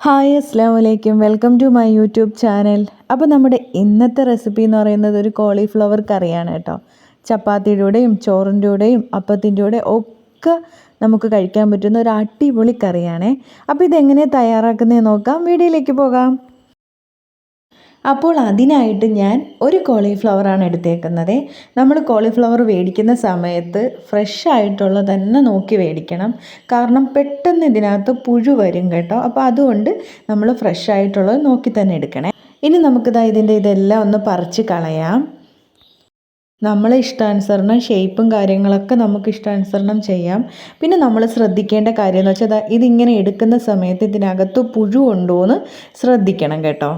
Hi അസ്സാം വലൈക്കും welcome to my YouTube channel. അപ്പോൾ നമ്മുടെ ഇന്നത്തെ റെസിപ്പി എന്ന് പറയുന്നത് ഒരു കോളിഫ്ലവർ കറിയാണ് കേട്ടോ. ചപ്പാത്തിയുടെ കൂടെയും ചോറിൻ്റെ കൂടെയും അപ്പത്തിൻ്റെ കൂടെ ഒക്കെ നമുക്ക് കഴിക്കാൻ പറ്റുന്ന ഒരു അടിപൊളി കറിയാണേ. അപ്പോൾ ഇതെങ്ങനെ തയ്യാറാക്കുന്നതെന്ന് നോക്കാം, വീഡിയോയിലേക്ക് പോകാം. അപ്പോൾ അതിനായിട്ട് ഞാൻ ഒരു കോളിഫ്ലവറാണ് എടുത്തേക്കുന്നത്. നമ്മൾ കോളിഫ്ലവർ മേടിക്കുന്ന സമയത്ത് ഫ്രഷ് ആയിട്ടുള്ള തന്നെ നോക്കി മേടിക്കണം. കാരണം പെട്ടെന്ന് ഇതിനകത്ത് പുഴു വരും കേട്ടോ. അപ്പോൾ അതുകൊണ്ട് നമ്മൾ ഫ്രഷ് ആയിട്ടുള്ളത് നോക്കി തന്നെ എടുക്കണേ. ഇനി നമുക്കിതാ ഇതെല്ലാം ഒന്ന് പറിച്ച് കളയാം. നമ്മളെ ഇഷ്ടാനുസരണം ഷേപ്പും കാര്യങ്ങളൊക്കെ നമുക്ക് ഇഷ്ടാനുസരണം ചെയ്യാം. പിന്നെ നമ്മൾ ശ്രദ്ധിക്കേണ്ട കാര്യം എന്ന് വെച്ചാൽ ഇതിങ്ങനെ എടുക്കുന്ന സമയത്ത് ഇതിനകത്ത് പുഴു ഉണ്ടോ എന്ന് ശ്രദ്ധിക്കണം കേട്ടോ.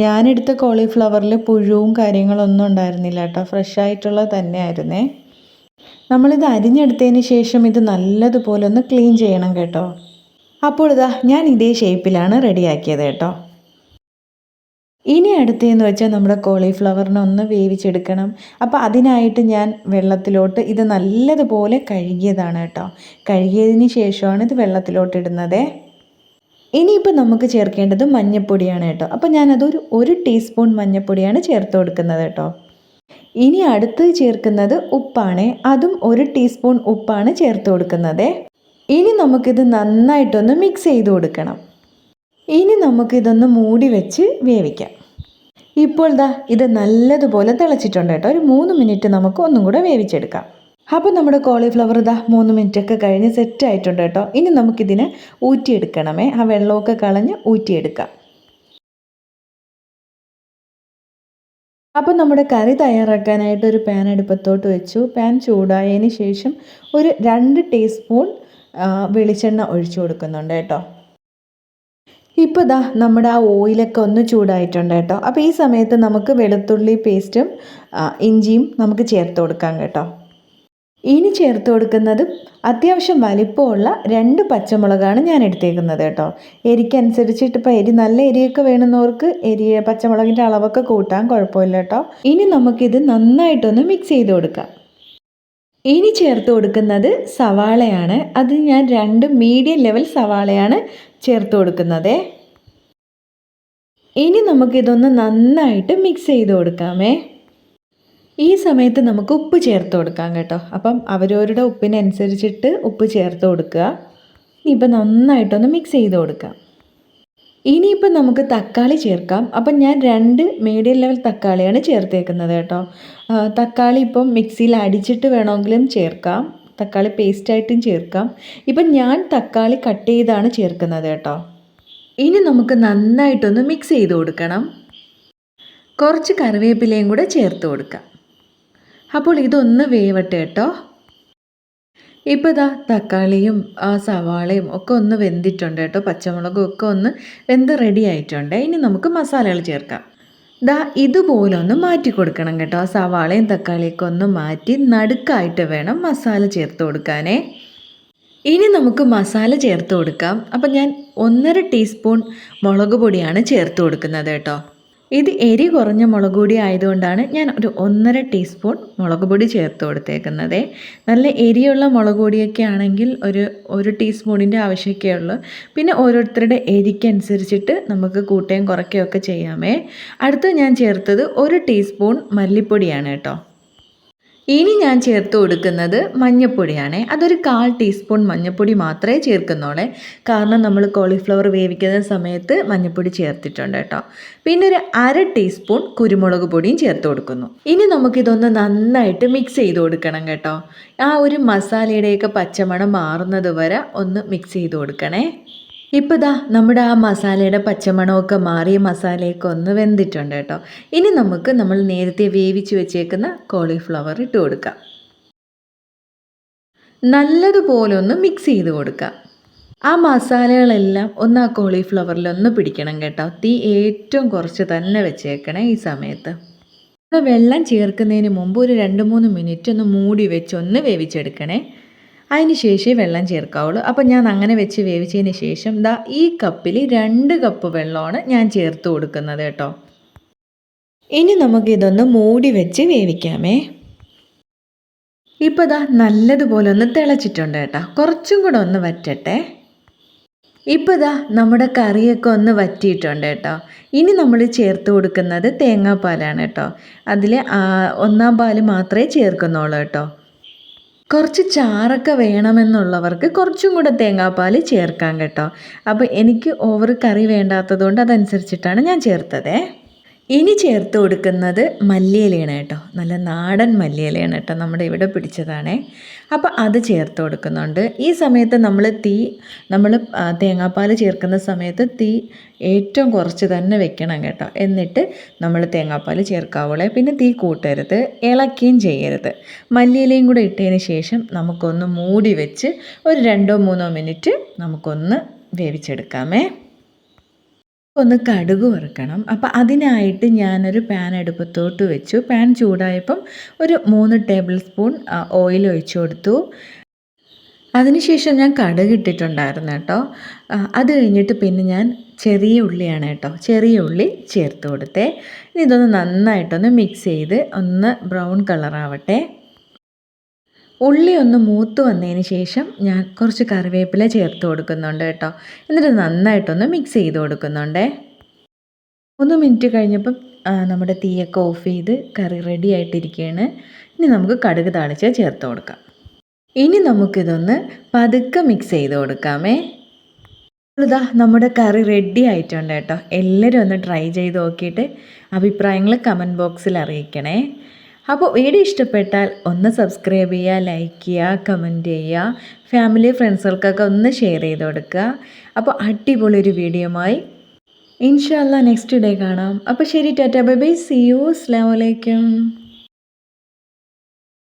ഞാനെടുത്ത കോളിഫ്ലവറിൽ പുഴുവും കാര്യങ്ങളൊന്നും ഉണ്ടായിരുന്നില്ല കേട്ടോ. ഫ്രഷ് ആയിട്ടുള്ളത് തന്നെയായിരുന്നേ. നമ്മളിത് അരിഞ്ഞെടുത്തതിന് ശേഷം ഇത് നല്ലതുപോലെ ഒന്ന് ക്ലീൻ ചെയ്യണം കേട്ടോ. അപ്പോൾ ഞാൻ ഇതേ ഷേപ്പിലാണ് റെഡിയാക്കിയത് കേട്ടോ. ഇനി അടുത്തതെന്ന് വെച്ചാൽ നമ്മുടെ കോളിഫ്ലവറിനെ ഒന്ന് വേവിച്ചെടുക്കണം. അപ്പോൾ അതിനായിട്ട് ഞാൻ വെള്ളത്തിലോട്ട് ഇത് നല്ലതുപോലെ കഴുകിയതാണ് കേട്ടോ. കഴുകിയതിന് ശേഷമാണ് ഇത് വെള്ളത്തിലോട്ട് ഇടുന്നത്. ഇനിയിപ്പോൾ നമുക്ക് ചേർക്കേണ്ടത് മഞ്ഞൾപ്പൊടിയാണ് കേട്ടോ. അപ്പോൾ ഞാനതൊരു 1 ടീസ്പൂൺ മഞ്ഞൾപ്പൊടിയാണ് ചേർത്ത് കൊടുക്കുന്നത് കേട്ടോ. ഇനി അടുത്ത് ചേർക്കുന്നത് ഉപ്പാണ്. അതും 1 ടീസ്പൂൺ ഉപ്പാണ് ചേർത്ത് കൊടുക്കുന്നത്. ഇനി നമുക്കിത് നന്നായിട്ടൊന്ന് മിക്സ് ചെയ്ത് കൊടുക്കണം. ഇനി നമുക്കിതൊന്ന് മൂടി വെച്ച് വേവിക്കാം. ഇപ്പോൾ ഇത് നല്ലതുപോലെ തിളച്ചിട്ടുണ്ട് കേട്ടോ. ഒരു 3 മിനിറ്റ് നമുക്ക് ഒന്നും കൂടെ വേവിച്ചെടുക്കാം. അപ്പോൾ നമ്മുടെ കോളിഫ്ലവർ 3 മിനിറ്റൊക്കെ കഴിഞ്ഞ് സെറ്റ് ആയിട്ടുണ്ട് കേട്ടോ. ഇനി നമുക്കിതിനെ ഊറ്റിയെടുക്കണമേ. ആ വെള്ളമൊക്കെ കളഞ്ഞ് ഊറ്റിയെടുക്കാം. അപ്പോൾ നമ്മുടെ കറി തയ്യാറാക്കാനായിട്ട് ഒരു പാൻ അടുപ്പത്തോട്ട് വെച്ചു. പാൻ ചൂടായതിന് ശേഷം ഒരു 2 ടീസ്പൂൺ വെളിച്ചെണ്ണ ഒഴിച്ചു കൊടുക്കുന്നുണ്ട് കേട്ടോ. ഇപ്പോൾ നമ്മുടെ ആ ഓയിലൊക്കെ ഒന്ന് ചൂടായിട്ടുണ്ട് കേട്ടോ. അപ്പോൾ ഈ സമയത്ത് നമുക്ക് വെളുത്തുള്ളി പേസ്റ്റും ഇഞ്ചിയും നമുക്ക് ചേർത്ത് കൊടുക്കാം കേട്ടോ. ഇനി ചേർത്ത് കൊടുക്കുന്നത് അത്യാവശ്യം വലിപ്പമുള്ള 2 പച്ചമുളകാണ് ഞാൻ എടുത്തേക്കുന്നത് കേട്ടോ. എരിക്കനുസരിച്ചിട്ട് ഇപ്പോൾ നല്ല എരിയൊക്കെ വേണമെന്നവർക്ക് പച്ചമുളകിൻ്റെ അളവൊക്കെ കൂട്ടാൻ കുഴപ്പമില്ല കേട്ടോ. ഇനി നമുക്കിത് നന്നായിട്ടൊന്ന് മിക്സ് ചെയ്ത് കൊടുക്കാം. ഇനി ചേർത്ത് കൊടുക്കുന്നത് സവാളയാണ്. അത് ഞാൻ 2 മീഡിയം ലെവൽ സവാളയാണ് ചേർത്ത് കൊടുക്കുന്നത്. ഇനി നമുക്കിതൊന്ന് നന്നായിട്ട് മിക്സ് ചെയ്ത് കൊടുക്കാമേ. ഈ സമയത്ത് നമുക്ക് ഉപ്പ് ചേർത്ത് കൊടുക്കാം കേട്ടോ. അപ്പം അവരവരുടെ ഉപ്പിനനുസരിച്ചിട്ട് ഉപ്പ് ചേർത്ത് കൊടുക്കുക. ഇനിയിപ്പോൾ നന്നായിട്ടൊന്ന് മിക്സ് ചെയ്ത് കൊടുക്കാം. ഇനിയിപ്പോൾ നമുക്ക് തക്കാളി ചേർക്കാം. അപ്പം ഞാൻ 2 മീഡിയം ലെവൽ തക്കാളിയാണ് ചേർത്തേക്കുന്നത് കേട്ടോ. തക്കാളി ഇപ്പം മിക്സിയിൽ അടിച്ചിട്ട് വേണമെങ്കിലും ചേർക്കാം. തക്കാളി പേസ്റ്റായിട്ടും ചേർക്കാം. ഇപ്പം ഞാൻ തക്കാളി കട്ട് ചെയ്താണ് ചേർക്കുന്നത് കേട്ടോ. ഇനി നമുക്ക് നന്നായിട്ടൊന്ന് മിക്സ് ചെയ്ത് കൊടുക്കണം. കുറച്ച് കറിവേപ്പിലയും കൂടെ ചേർത്ത് കൊടുക്കാം. അപ്പോൾ ഇതൊന്ന് വേവട്ടെ കേട്ടോ. ഇപ്പോൾ തക്കാളിയും സവാളയും ഒക്കെ ഒന്ന് വെന്തിട്ടുണ്ട് കേട്ടോ. പച്ചമുളകും ഒക്കെ ഒന്ന് വെന്ത് റെഡി ആയിട്ടുണ്ട്. ഇനി നമുക്ക് മസാലകൾ ചേർക്കാം. ഇതുപോലെ ഒന്ന് മാറ്റി കൊടുക്കണം കേട്ടോ. ആ സവാളയും തക്കാളിയൊക്കെ ഒന്ന് മാറ്റി നടുക്കായിട്ട് വേണം മസാല ചേർത്ത് കൊടുക്കാനേ. ഇനി നമുക്ക് മസാല ചേർത്ത് കൊടുക്കാം. അപ്പം ഞാൻ 1.5 ടീസ്പൂൺ മുളക് പൊടിയാണ് ചേർത്ത് കൊടുക്കുന്നത് കേട്ടോ. ഇത് എരി കുറഞ്ഞ മുളക് പൊടി ആയതുകൊണ്ടാണ് ഞാൻ ഒരു 1.5 ടീസ്പൂൺ മുളക് പൊടി ചേർത്ത് കൊടുത്തേക്കുന്നത്. നല്ല എരിയുള്ള മുളക് പൊടിയൊക്കെ ആണെങ്കിൽ ഒരു ടീസ്പൂണിൻ്റെ ആവശ്യമൊക്കെ ഉള്ളൂ. പിന്നെ ഓരോരുത്തരുടെ എരിക്കനുസരിച്ചിട്ട് നമുക്ക് കൂട്ടുകയും കുറയ്ക്കുകയൊക്കെ ചെയ്യാമേ. അടുത്ത് ഞാൻ ചേർത്തത് 1 ടീസ്പൂൺ മല്ലിപ്പൊടിയാണ് കേട്ടോ. ഇനി ഞാൻ ചേർത്ത് കൊടുക്കുന്നത് മഞ്ഞൾപ്പൊടിയാണ്. അതൊരു 1/4 ടീസ്പൂൺ മഞ്ഞൾപ്പൊടി മാത്രമേ ചേർക്കുന്നുള്ളൂ. കാരണം നമ്മൾ കോളിഫ്ലവർ വേവിക്കുന്ന സമയത്ത് മഞ്ഞൾപ്പൊടി ചേർത്തിട്ടുണ്ട് കേട്ടോ. പിന്നെ ഒരു 1/2 ടീസ്പൂൺ കുരുമുളക് പൊടിയും ചേർത്ത് കൊടുക്കുന്നു. ഇനി നമുക്കിതൊന്ന് നന്നായിട്ട് മിക്സ് ചെയ്ത് കൊടുക്കണം കേട്ടോ. ആ ഒരു മസാലയുടെയൊക്കെ പച്ചമണം മാറുന്നത് വരെ ഒന്ന് മിക്സ് ചെയ്ത് കൊടുക്കണേ. ഇപ്പോൾ നമ്മുടെ ആ മസാലയുടെ പച്ചമണമൊക്കെ മാറിയ മസാലയൊക്കെ ഒന്ന് വെന്തിട്ടുണ്ട് കേട്ടോ. ഇനി നമുക്ക് നമ്മൾ നേരത്തെ വേവിച്ച് വെച്ചേക്കുന്ന കോളിഫ്ലവർ ഇട്ട് കൊടുക്കാം. നല്ലതുപോലെ ഒന്ന് മിക്സ് ചെയ്ത് കൊടുക്കാം. ആ മസാലകളെല്ലാം ഒന്ന് ആ കോളിഫ്ലവറിലൊന്ന് പിടിക്കണം കേട്ടോ. തീ ഏറ്റവും കുറച്ച് തന്നെ വെച്ചേക്കണേ ഈ സമയത്ത്. വെള്ളം ചേർക്കുന്നതിന് മുമ്പ് ഒരു 2-3 മിനിറ്റ് ഒന്ന് മൂടി വെച്ച് ഒന്ന് വേവിച്ചെടുക്കണേ. അതിന് ശേഷം വെള്ളം ചേർക്കാവുള്ളൂ. അപ്പോൾ ഞാൻ അങ്ങനെ വെച്ച് വേവിച്ചതിന് ശേഷം ഈ കപ്പിൽ 2 കപ്പ് വെള്ളമാണ് ഞാൻ ചേർത്ത് കൊടുക്കുന്നത് കേട്ടോ. ഇനി നമുക്കിതൊന്ന് മൂടി വെച്ച് വേവിക്കാമേ. ഇപ്പോൾ നല്ലതുപോലെ ഒന്ന് തിളച്ചിട്ടുണ്ട് കേട്ടോ. കുറച്ചും കൂടെ ഒന്ന് വറ്റട്ടെ. ഇപ്പോൾ ഇതാ നമ്മുടെ കറിയൊക്കെ ഒന്ന് വറ്റിയിട്ടുണ്ട് കേട്ടോ. ഇനി നമ്മൾ ചേർത്ത് കൊടുക്കുന്നത് തേങ്ങാപ്പാലാണ് കേട്ടോ. അതിൽ ഒന്നാം പാൽ മാത്രമേ ചേർക്കുന്നുള്ളൂ കേട്ടോ. കുറച്ച് ചാറൊക്കെ വേണമെന്നുള്ളവർക്ക് കുറച്ചും കൂടെ തേങ്ങാപ്പാൽ ചേർക്കാം കേട്ടോ. അപ്പോൾ എനിക്ക് ഓവർ കറി വേണ്ടാത്തത് കൊണ്ട് അതനുസരിച്ചിട്ടാണ് ഞാൻ ചേർത്തത്. ഇനി ചേർത്ത് കൊടുക്കുന്നത് മല്ലിയിലയാണ് കേട്ടോ. നല്ല നാടൻ മല്ലിയിലയാണ് കേട്ടോ, നമ്മുടെ ഇവിടെ പിടിച്ചതാണേ. അപ്പോൾ അത് ചേർത്ത് കൊടുക്കുന്നുണ്ട്. ഈ സമയത്ത് നമ്മൾ തേങ്ങാപ്പാൽ ചേർക്കുന്ന സമയത്ത് തീ ഏറ്റവും കുറച്ച് തന്നെ വെക്കണം കേട്ടോ. എന്നിട്ട് നമ്മൾ തേങ്ങാപ്പാൽ ചേർക്കാവുള്ളേ. പിന്നെ തീ കൂട്ടരുത്, ഇളക്കുകയും ചെയ്യരുത്. മല്ലിയിലയും കൂടെ ഇട്ടതിന് ശേഷം നമുക്കൊന്ന് മൂടി വെച്ച് ഒരു 2-3 മിനിറ്റ് നമുക്കൊന്ന് വേവിച്ചെടുക്കാമേ. ഒന്ന് കടുക് വറുക്കണം. അപ്പോൾ അതിനായിട്ട് ഞാനൊരു പാൻ അടുപ്പത്തോട്ട് വെച്ചു. പാൻ ചൂടായപ്പം ഒരു 3 ടേബിൾ സ്പൂൺ ഓയിൽ ഒഴിച്ചു കൊടുത്തു. അതിനുശേഷം ഞാൻ കടുക് ഇട്ടിട്ടുണ്ടായിരുന്നു കേട്ടോ. അത് കഴിഞ്ഞിട്ട് പിന്നെ ഞാൻ ചെറിയ ഉള്ളിയാണ് കേട്ടോ, ചെറിയ ഉള്ളി ചേർത്ത് കൊടുത്തേ. ഇനി ഇതൊന്ന് നന്നായിട്ടൊന്ന് മിക്സ് ചെയ്ത് ഒന്ന് ബ്രൗൺ കളറാവട്ടെ. ഉള്ളി ഒന്ന് മൂത്ത് വന്നതിന് ശേഷം ഞാൻ കുറച്ച് കറിവേപ്പില ചേർത്ത് കൊടുക്കുന്നുണ്ട് കേട്ടോ. എന്നിട്ട് നന്നായിട്ടൊന്ന് മിക്സ് ചെയ്ത് കൊടുക്കുന്നുണ്ടേ. 1 മിനിറ്റ് കഴിഞ്ഞപ്പം നമ്മുടെ തീയൊക്കെ ഓഫ് ചെയ്ത് കറി റെഡി ആയിട്ടിരിക്കുകയാണ്. ഇനി നമുക്ക് കടുക് താളിച്ച് ചേർത്ത് കൊടുക്കാം. ഇനി നമുക്കിതൊന്ന് പതുക്കെ മിക്സ് ചെയ്ത് കൊടുക്കാമേ. ഇതാ നമ്മുടെ കറി റെഡി ആയിട്ടുണ്ട് കേട്ടോ. എല്ലാവരും ഒന്ന് ട്രൈ ചെയ്ത് നോക്കിയിട്ട് അഭിപ്രായങ്ങൾ കമൻറ്റ് ബോക്സിൽ അറിയിക്കണേ. അപ്പോൾ വീഡിയോ ഇഷ്ടപ്പെട്ടാൽ ഒന്ന് സബ്സ്ക്രൈബ് ചെയ്യുക, ലൈക്ക് ചെയ്യുക, കമൻറ്റ് ചെയ്യുക, ഫാമിലി ഫ്രണ്ട്സുകൾക്കൊക്കെ ഒന്ന് ഷെയർ ചെയ്ത് കൊടുക്കുക. അപ്പോൾ അടിപൊളി ഒരു വീഡിയോയുമായി ഇൻഷാ അല്ലാ നെക്സ്റ്റ് ഡേ കാണാം. അപ്പോൾ ശരി, tata bye bye, see you, അസ്സലാമു അലൈക്കും.